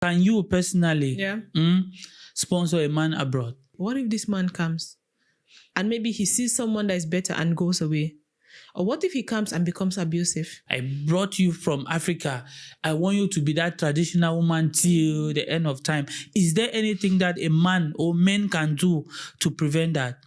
Can you personally Yeah. sponsor a man abroad? What if this man comes and maybe he sees someone that is better and goes away? Or what if he comes and becomes abusive? I brought you from Africa. I want you to be that traditional woman till the end of time. Is there anything that a man or men can do to prevent that?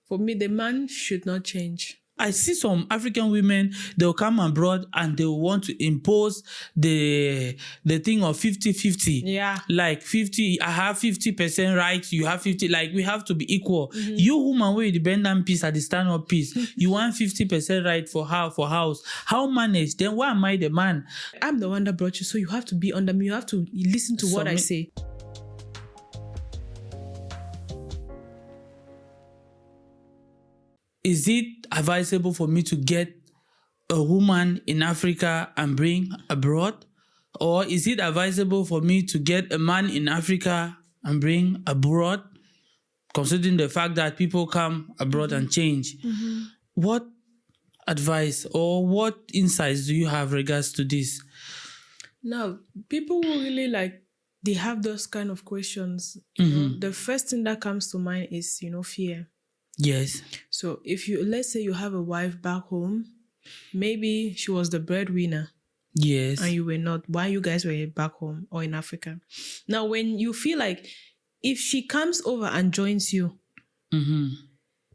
For me, the man should not change. I see some African women, they'll come abroad and they want to impose the thing of 50-50. Yeah. Like 50, I have 50% right, you have 50, like we have to be equal. You woman wey the bend down piece at the stand up piece, you want 50% right for house. How manage? Then why am I the man? I'm the one that brought you, so you have to be under me. You have to listen to what I say. Is it advisable for me to get a woman in Africa and bring abroad? Or is it advisable for me to get a man in Africa and bring abroad? Considering the fact that people come abroad and change. What advice or what insights do you have regards to this? Now, people who really they have those kind of questions. You know, the first thing that comes to mind is, fear. Yes. So if let's say you have a wife back home, maybe she was the breadwinner. Yes. And you were not, while you guys were back home or in Africa. Now, when you feel like if she comes over and joins you,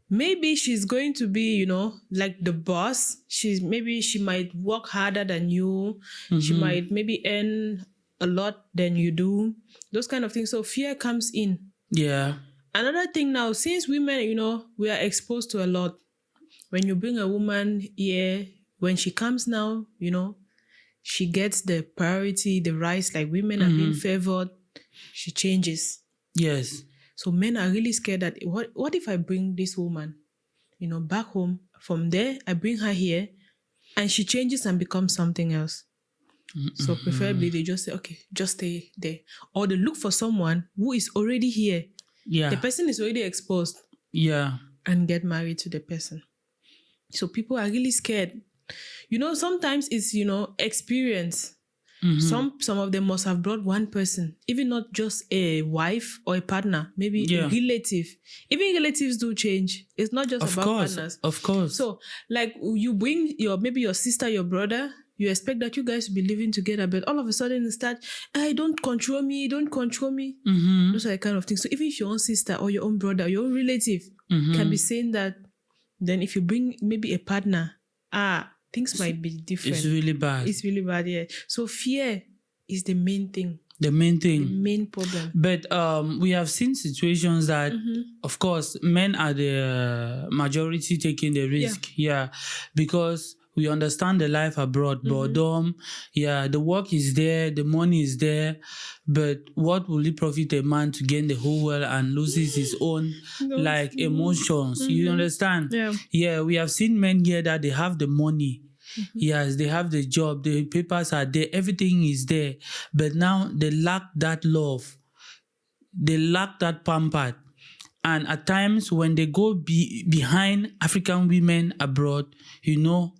maybe she's going to be, like the boss. Maybe she might work harder than you. She might maybe earn a lot than you do. Those kind of things. So fear comes in. Yeah. Another thing now, since women, we are exposed to a lot. When you bring a woman here, when she comes now, she gets the priority, the rights, like women are being favored, she changes. Yes. So men are really scared that what if I bring this woman, back home, from there, I bring her here and she changes and becomes something else. So preferably they just say, okay, just stay there. Or they look for someone who is already here. Yeah. The person is already exposed. Yeah. And get married to the person. So people are really scared. Sometimes it's, experience. Some of them must have brought one person, even not just a wife or a partner, maybe a relative. Even relatives do change. It's not just about partners. Of course. So, like you bring maybe your sister, your brother, you expect that you guys will be living together, but all of a sudden it starts, don't control me. Those are the kind of things. So even if your own sister or your own brother, your own relative can be saying that, then if you bring maybe a partner, things might be different. It's really bad. It's really bad, yeah. So fear is the main thing. The main thing. The main problem. But we have seen situations that, of course, men are the majority taking the risk. Yeah. Because we understand the life abroad, boredom. Yeah, the work is there, the money is there. But what will it profit a man to gain the whole world and loses his own emotions? You understand? Yeah. Yeah, we have seen men here that they have the money. Yes, they have the job, the papers are there, everything is there. But now they lack that love. They lack that pampered. And at times when they go behind African women abroad,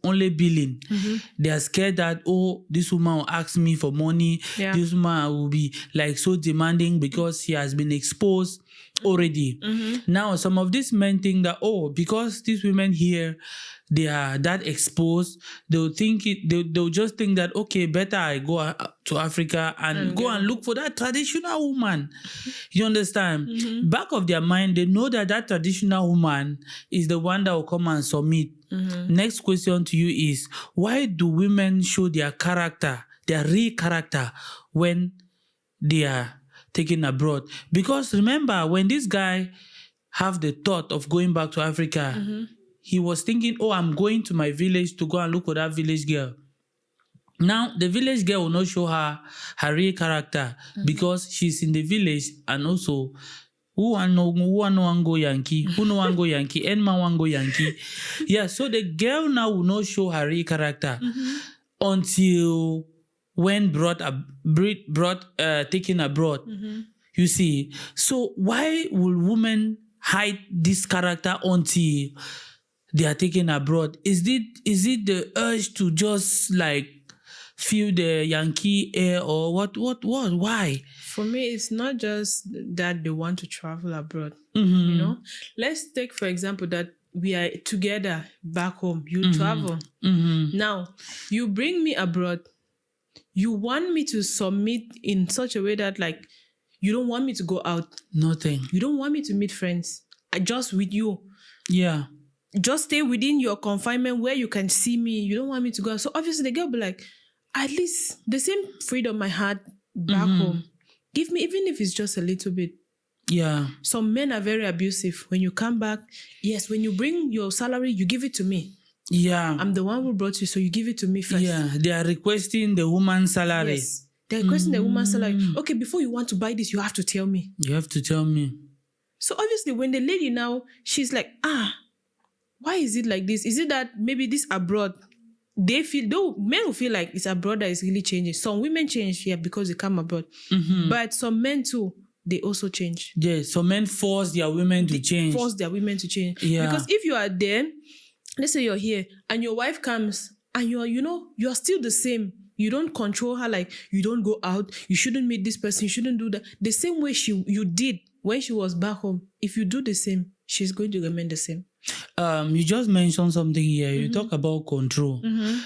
only billing. They are scared that, this woman will ask me for money. Yeah. This woman will be so demanding because she has been exposed already. Now, some of these men think that, because these women here, they are that exposed, they'll just think that, okay, better I go to Africa and go and look for that traditional woman. You understand? Back of their mind, they know that traditional woman is the one that will come and submit. Next question to you is, why do women show their character, their real character, when they are taken abroad? Because remember, when this guy have the thought of going back to Africa, he was thinking, I'm going to my village to go and look for that village girl. Now, the village girl will not show her real character because she's in the village, and also, who want go Yankee? Who no want go Yankee? Any man want go Yankee? Yeah, so the girl now will not show her real character until when taken abroad. You see, so why will women hide this character until they are taken abroad? Is it the urge to just feel the Yankee air or what? Why? For me, it's not just that they want to travel abroad. Mm-hmm. You know, let's take for example that we are together back home. You travel. Now, you bring me abroad. You want me to submit in such a way that like you don't want me to go out. Nothing. You don't want me to meet friends. I just with you. Yeah. Just stay within your confinement where you can see me. You don't want me to go out. So obviously the girl will be like, at least the same freedom I had back home. Give me, even if it's just a little bit. Yeah. Some men are very abusive. When you come back, yes, when you bring your salary, you give it to me. Yeah. I'm the one who brought you, so you give it to me first. Yeah. They are requesting the woman's salary. Yes. They're requesting the woman's salary. Okay, before you want to buy this, you have to tell me. You have to tell me. So obviously when the lady now, she's like, why is it like this? Is it that maybe this abroad, they feel, though men will feel like it's abroad that is really changing. Some women change here because they come abroad. But some men too, they also change. Yes, so men force their women to change. Force their women to change. Yeah. Because if you are there, let's say you're here and your wife comes and you're still the same. You don't control her, like you don't go out, you shouldn't meet this person, you shouldn't do that. The same way you did when she was back home. If you do the same, she's going to remain the same. You just mentioned something here. You talk about control.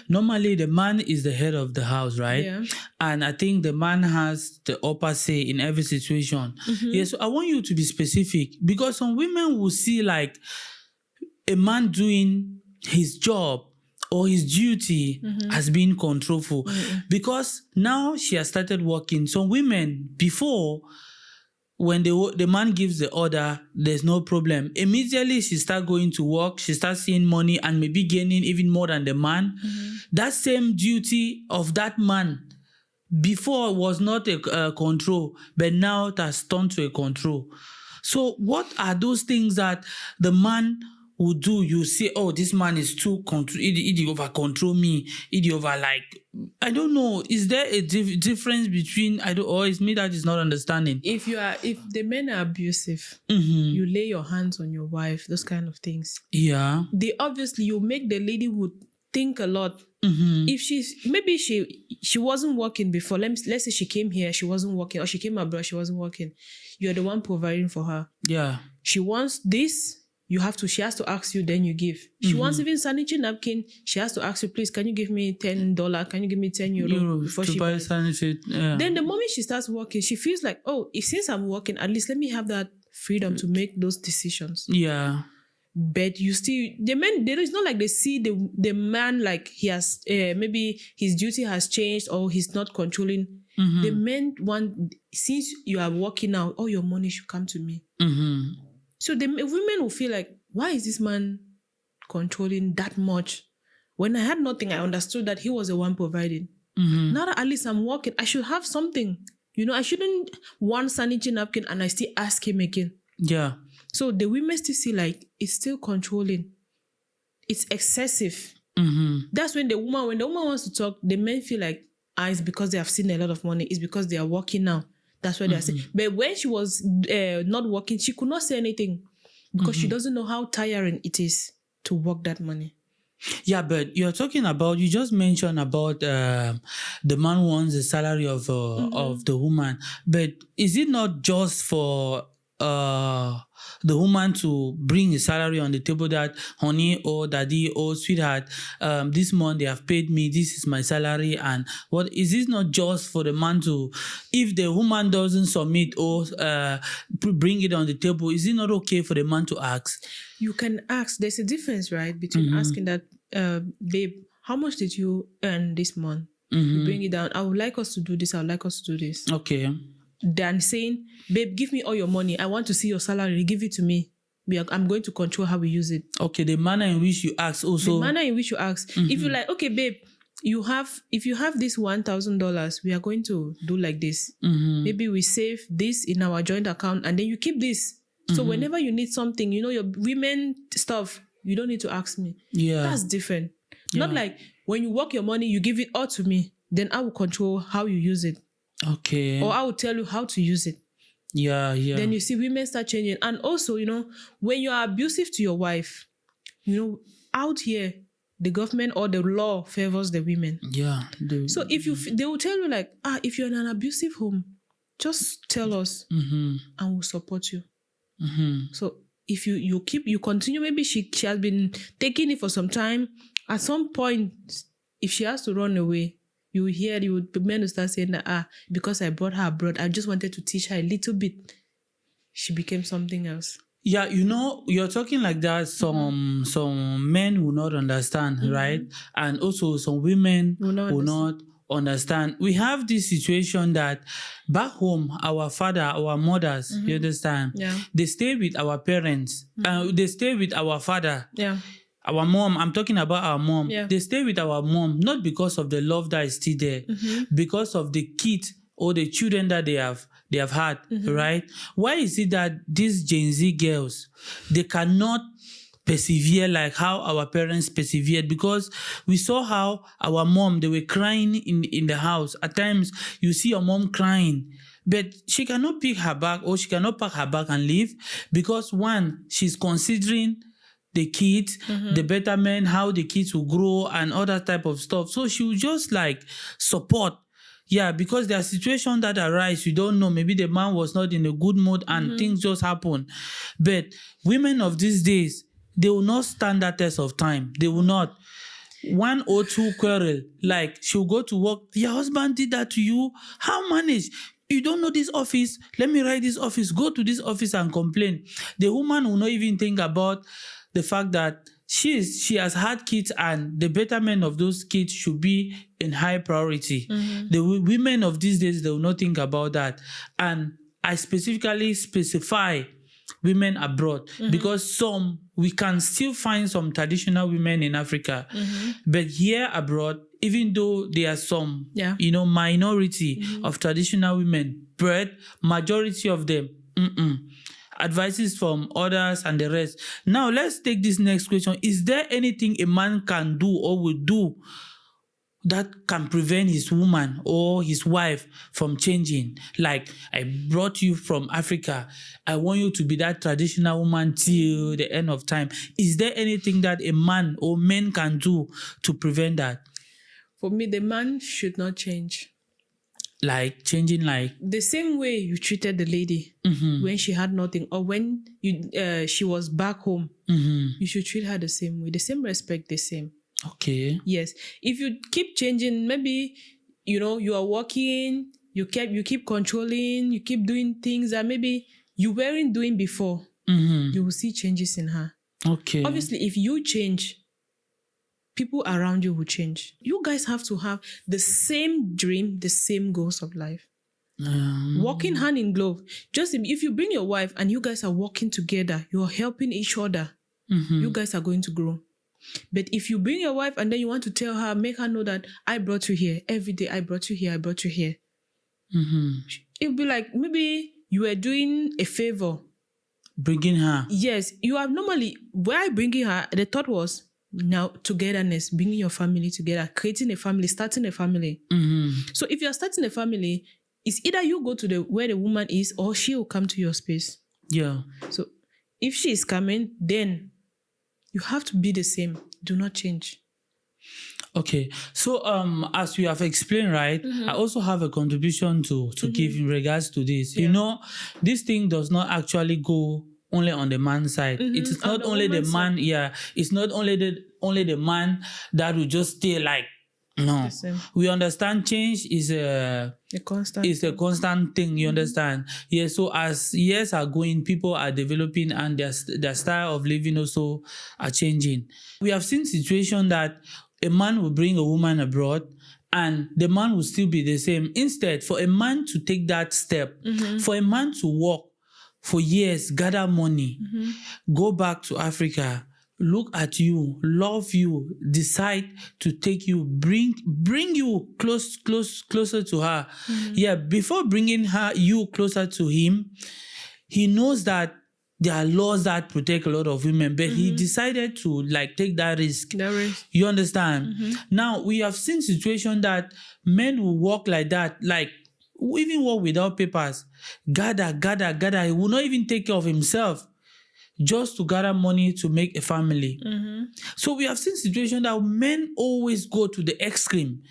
Normally, the man is the head of the house, right? Yeah. And I think the man has the upper say in every situation. Yeah, so I want you to be specific because some women will see like a man doing his job or his duty as being controlful because now she has started working. Some women before, when the man gives the order, there's no problem. Immediately she starts going to work, she starts seeing money and maybe gaining even more than the man. That same duty of that man before was not a control, but now it has turned to a control. So what are those things that the man would do? You say, oh, this man is too control, he over control me, he over like, I don't know. Is there a difference between, or is me that is not understanding? If the men are abusive, you lay your hands on your wife, those kind of things. Yeah. You make the lady would think a lot. If maybe she wasn't working before, let's say she came here, she wasn't working, or she came abroad, she wasn't working. You're the one providing for her. Yeah. She wants this, she has to ask you, then you give. She wants even sanitary napkin, she has to ask you, please, can you give me $10? Can you give me €10 before to she buy buys? sanitary? Yeah. Then the moment she starts working, she feels like, since I'm working, at least let me have that freedom to make those decisions. Yeah. But you still, the men, it's not like they see the man like he has, maybe his duty has changed or he's not controlling. The men want, since you are working out, all your money should come to me. So the women will feel like, why is this man controlling that much? When I had nothing, I understood that he was the one providing. Now that at least I'm working, I should have something. I shouldn't want sanitary napkin and I still ask him again. Yeah. So the women still see like it's still controlling. It's excessive. That's when the woman wants to talk, the men feel like, it's because they have seen a lot of money. It's because they are working now. That's what they're saying. But when she was not working, she could not say anything because she doesn't know how tiring it is to work that money. Yeah, but you just mentioned about the man wants the salary of the woman. But is it not just for the woman to bring a salary on the table that, honey or daddy or sweetheart, this month they have paid me, this is my salary, and what is this not just for the man to, if the woman doesn't submit or bring it on the table, is it not okay for the man to ask? You can ask. There's a difference, right, between asking that, babe, how much did you earn this month? You bring it down. I would like us to do this. I would like us to do this. Okay. Than saying, babe, give me all your money. I want to see your salary. Give it to me. I'm going to control how we use it. Okay, the manner in which you ask also. The manner in which you ask. If you're like, okay, babe, if you have this $1,000, we are going to do like this. Maybe we save this in our joint account and then you keep this. So whenever you need something, your women stuff, you don't need to ask me. Yeah. That's different. Not like when you work your money, you give it all to me. Then I will control how you use it. Okay. Or I will tell you how to use it. Yeah. Then you see women start changing. And also, when you are abusive to your wife, out here, the government or the law favors the women. Yeah. So if they will tell you like, if you're in an abusive home, just tell us and we'll support you. So if you continue, maybe she has been taking it for some time. At some point, if she has to run away, the men will start saying that, because I brought her abroad, I just wanted to teach her a little bit. She became something else. Yeah, you're talking like that. Some men will not understand, right? And also some women will not understand. We have this situation that back home, our mothers, you understand? Yeah. They stay with our parents. They stay with our father. Yeah. Our mom, I'm talking about our mom. Yeah. They stay with our mom, not because of the love that is still there, because of the kids or the children that they have had, right? Why is it that these Gen Z girls, they cannot persevere like how our parents persevered? Because we saw how our mom, they were crying in the house. At times, you see your mom crying, but she cannot pick her bag or she cannot pack her bag and leave because one, she's considering the kids, the betterment, how the kids will grow and all that type of stuff. So she will just like support. Yeah, because there are situations that arise, you don't know, maybe the man was not in a good mood and things just happen. But women of these days, they will not stand that test of time. They will not. 1 or 2 quarrel, like she'll go to work, your husband did that to you, how manage? You don't know this office, let me write this office, go to this office and complain. The woman will not even think about the fact that she has had kids and the betterment of those kids should be in high priority. The women of these days, they will not think about that. And I specifically specify women abroad because we can still find some traditional women in Africa. But here abroad, even though there are some, minority of traditional women, but majority of them, advices from others and the rest. Now, let's take this next question. Is there anything a man can do or will do that can prevent his woman or his wife from changing? Like, I brought you from Africa. I want you to be that traditional woman till the end of time. Is there anything that a man or men can do to prevent that? For me, the man should not change. Like changing, like the same way you treated the lady when she had nothing, or when she was back home, you should treat her the same way, the same respect, the same. Okay. Yes. If you keep changing, maybe you are working, you keep controlling, you keep doing things that maybe you weren't doing before. You will see changes in her. Okay. Obviously, if you change, people around you will change. You guys have to have the same dream, the same goals of life. Working hand in glove. Just if you bring your wife and you guys are working together, you're helping each other, you guys are going to grow. But if you bring your wife and then you want to tell her, make her know that I brought you here every day, I brought you here, I brought you here. It'll be like maybe you were doing a favor. Bringing her. Yes, you are normally, why bringing her, the thought was, now togetherness, bringing your family together, creating a family, starting a family. So if you're starting a family, it's either you go to where the woman is or she will come to your space. Yeah. So if she is coming, then you have to be the same. Do not change. Okay. So as you have explained, right, I also have a contribution to give in regards to this. Yeah. This thing does not actually go only on the man's side. It is not only the man, it's not only the man that will just stay like, no. We understand change is a constant thing, you understand? Yeah, so as years are going, people are developing and their style of living also are changing. We have seen situations that a man will bring a woman abroad and the man will still be the same. Instead, for a man to take that step, for a man to work for years, gather money, go back to Africa, look at you, love you, decide to take you, bring you closer to her. Yeah, before bringing you closer to him, he knows that there are laws that protect a lot of women, but he decided to take that risk. You understand? Now, we have seen situations that men will walk like that, even walk without papers, gather. He will not even take care of himself. just to gather money to make a family. So we have seen situations that men always go to the extreme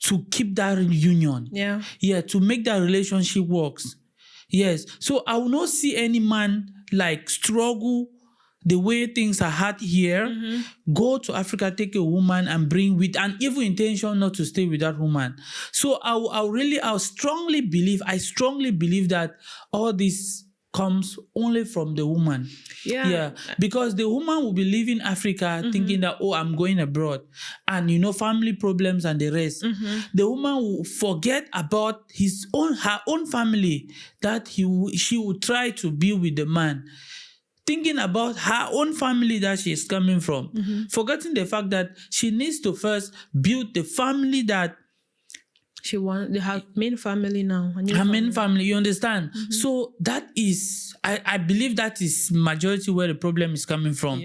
to keep that union. Yeah, to make that relationship works. Yes. So I will not see any man like struggle the way things are hard here, go to Africa, take a woman and bring with an evil intention not to stay with that woman. So I strongly believe that all this comes only from the woman. Yeah. Because the woman will be leaving Africa thinking that, oh, I'm going abroad. And family problems and the rest. The woman will forget about her own family that she will try to be with the man. Thinking about her own family that she is coming from. Forgetting the fact that she needs to first build the family that she wants, her main family now. Her main family, you understand? So that is, I believe that is majority where the problem is coming from.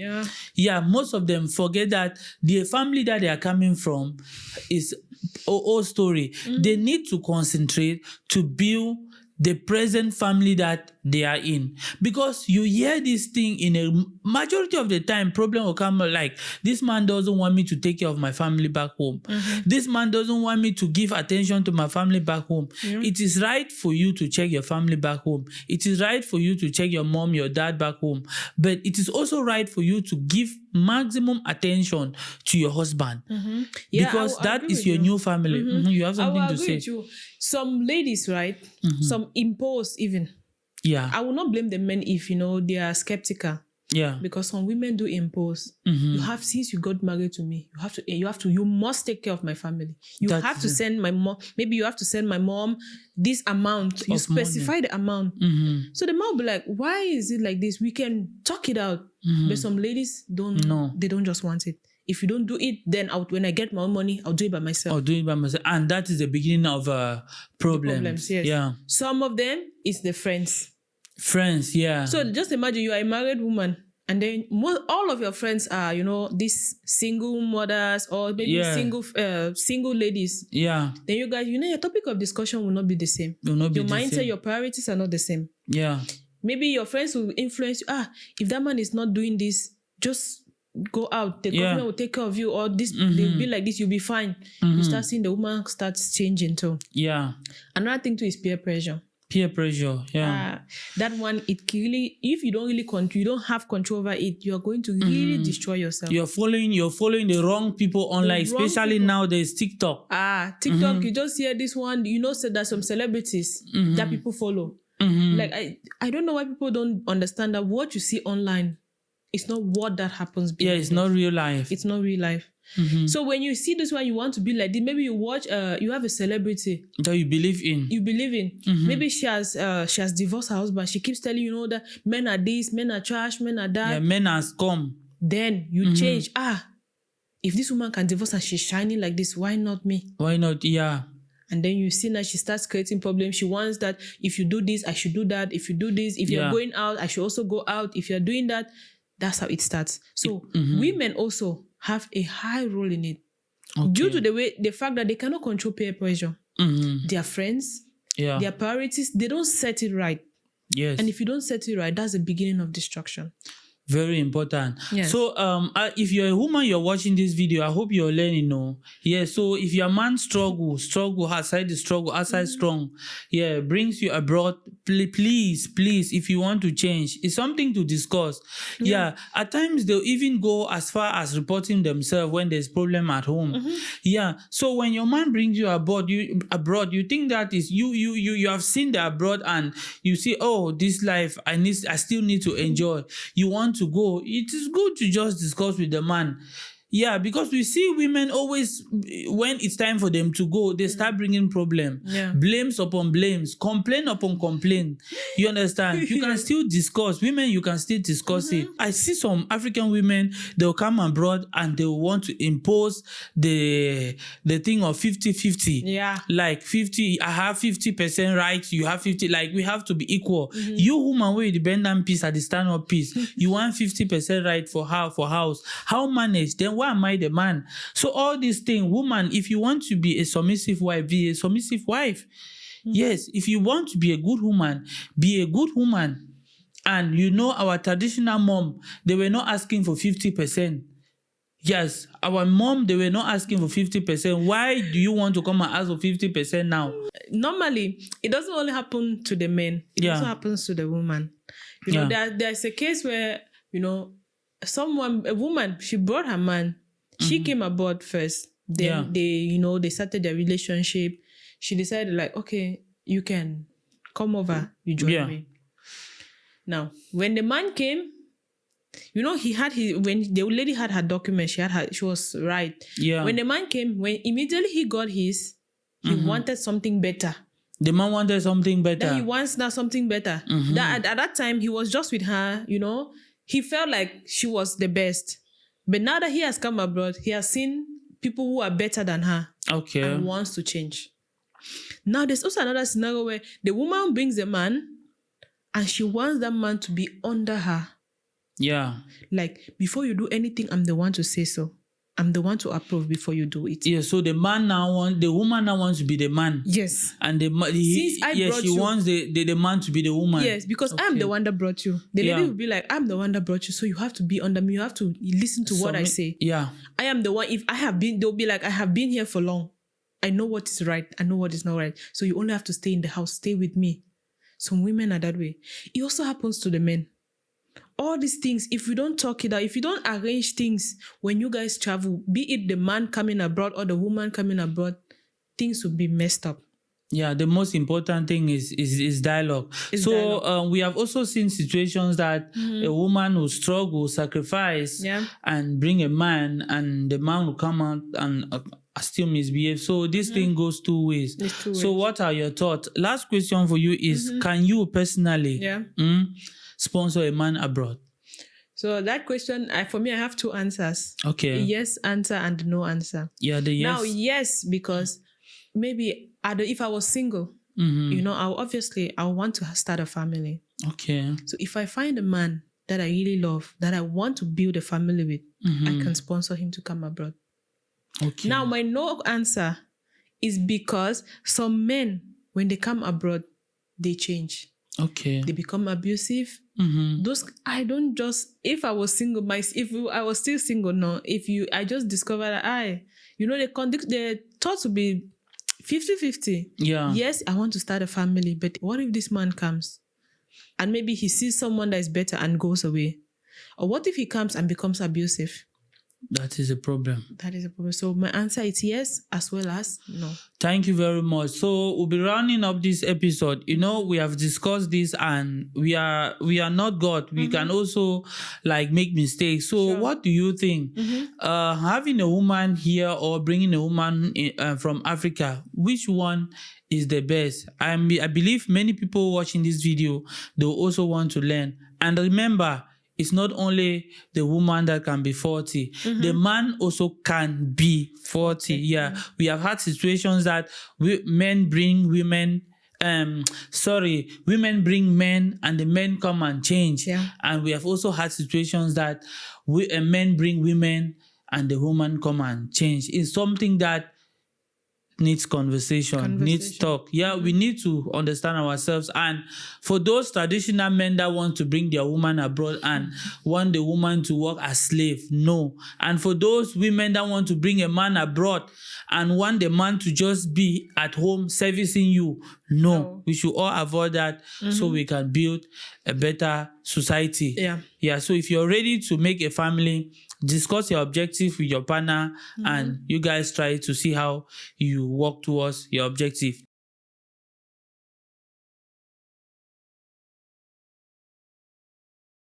Yeah, most of them forget that the family that they are coming from is old story. They need to concentrate to build the present family that they are in. Because you hear this thing in a majority of the time, problem will come like, this man doesn't want me to take care of my family back home. This man doesn't want me to give attention to my family back home. It is right for you to check your family back home. It is right for you to check your mom, your dad back home. But it is also right for you to give maximum attention to your husband. Because that is your new family. You have something to say. Some ladies, right? Some impose even. Yeah. I will not blame the men if, they are skeptical. Yeah. Because some women do impose. Since you got married to me, you must take care of my family. You have to send my mom, maybe you have to send my mom this amount. You specify the amount. So the man will be like, why is it like this? We can talk it out. But some ladies they don't just want it. If you don't do it, then when I get my own money, I'll do it by myself. And that is the beginning of problems. Yes. Yeah. Some of them is the friends. Yeah. So just imagine you are a married woman and then all of your friends are, these single mothers or maybe single ladies. Yeah. Then you guys, your topic of discussion will not be the same. Your mindset, your priorities are not the same. Yeah. Maybe your friends will influence you. If that man is not doing this, just go out. The government will take care of you, or this they'll be like this, you'll be fine. You start seeing the woman starts changing too. Yeah. Another thing too is peer pressure. That one, it really, if you don't really you don't have control over it, you're going to really destroy yourself. You're following the wrong people online, especially now there's TikTok. TikTok, you just hear this one, so there's some celebrities that people follow. Like I don't know why people don't understand that what you see online, it's not what that happens. It's not real life. It's not real life. So when you see this one, you want to be like this. Maybe you watch, you have a celebrity that you believe in. Maybe she has divorced her husband. She keeps telling you that men are this, men are trash, men are that. Yeah, men are scum. Then you change. If this woman can divorce and she's shining like this, why not me? Why not? Yeah. And then you see that she starts creating problems. She wants that if you do this, I should do that. If you do this, if you're going out, I should also go out. If you're doing that, that's how it starts. So women also have a high role in it. Due to the fact that they cannot control peer pressure. Their friends, their priorities, they don't set it right. Yes. And if you don't set it right, that's the beginning of destruction. Very important. Yes. So if you're a woman, you're watching this video, I hope you're learning. So if your man struggle outside the struggle, outside strong, brings you abroad, please, if you want to change, it's something to discuss. At times they'll even go as far as reporting themselves when there's problem at home. So when your man brings you abroad, you think that is you have seen the abroad and you see, oh, this life I still need to enjoy. You want to go, it is good to just discuss with the man. Because we see women always, when it's time for them to go, they start bringing problem. Blames upon blames, complaint upon complaint. You understand? You can still discuss. Women, you can still discuss it. I see some African women, they'll come abroad and they want to impose the thing of 50-50. Like 50, I have 50% right, you have 50, like we have to be equal. You woman with the bend and piece at the stand up piece, you want 50% right for house. How manage? Then why am I the man? So all these things, woman, if you want to be a submissive wife, be a submissive wife. Yes, if you want to be a good woman, be a good woman. And you know, our traditional mom, they were not asking for 50%. Yes, our mom, they were not asking for 50%. Why do you want to come and ask for 50% now? Normally, it doesn't only happen to the men. It also happens to the woman. You know, there's a case where, you know, a woman, she brought her man. She came aboard first. Then they started their relationship. She decided like, okay, you can come over, you join me. Now, when the man came, you know, when the lady had her documents, she was right. Yeah. When the man came, when immediately he got his, he wanted something better. The man wanted something better. That he wants now something better. That at that time he was just with her, you know, he felt like she was the best. But now that he has come abroad, he has seen people who are better than her. Okay. And wants to change. Now there's also another scenario where the woman brings a man and she wants that man to be under her. Yeah. Like, before you do anything, I'm the one to say so. I'm the one to approve before you do it. Yeah, so the woman now wants to be the man. Yes. And she wants the man to be the woman. Yes, because I'm the one that brought you. The lady will be like, I'm the one that brought you, so you have to be under me. You have to listen to what I say. Yeah. I am the one. If I have been, they'll be like, I have been here for long. I know what is right. I know what is not right. So you only have to stay in the house. Stay with me. Some women are that way. It also happens to the men. All these things, if you don't talk it out, if you don't arrange things when you guys travel, be it the man coming abroad or the woman coming abroad, things will be messed up. Yeah, the most important thing is dialogue. We have also seen situations that a woman will struggle, sacrifice, and bring a man, and the man will come out and still misbehave. So this thing goes two ways. So what are your thoughts? Last question for you is, can you personally sponsor a man abroad? So that question, for me, I have two answers. Okay. A yes answer and no answer. Yeah, the yes. Now, yes, because maybe if I was single, you know, I want to start a family. Okay. So if I find a man that I really love, that I want to build a family with, I can sponsor him to come abroad. Okay. Now, my no answer is because some men, when they come abroad, they change. Okay. They become abusive. Those, if I was single, if I was still single, no. I just discovered that they thought to be 50-50. Yeah. Yes, I want to start a family, but what if this man comes and maybe he sees someone that is better and goes away? Or what if he comes and becomes abusive? That is a problem. That is a problem. So my answer is yes, as well as no. Thank you very much. So we'll be rounding up this episode. You know, we have discussed this, and we are not God. We can also make mistakes. So what do you think? Having a woman here or bringing a woman from Africa, which one is the best? I believe many people watching this video, they'll also want to learn. And remember, it's not only the woman that can be 40. The man also can be 40. Yeah. We have had situations that men bring women, women bring men and the men come and change. Yeah. And we have also had situations that men bring women and the woman come and change. It's something that needs conversation, needs talk. Yeah, we need to understand ourselves. And for those traditional men that want to bring their woman abroad and want the woman to work as slave, no. And for those women that want to bring a man abroad and want the man to just be at home servicing you, no. We should all avoid that so we can build a better society. Yeah. So if you're ready to make a family, discuss your objective with your partner and you guys try to see how you work towards your objective.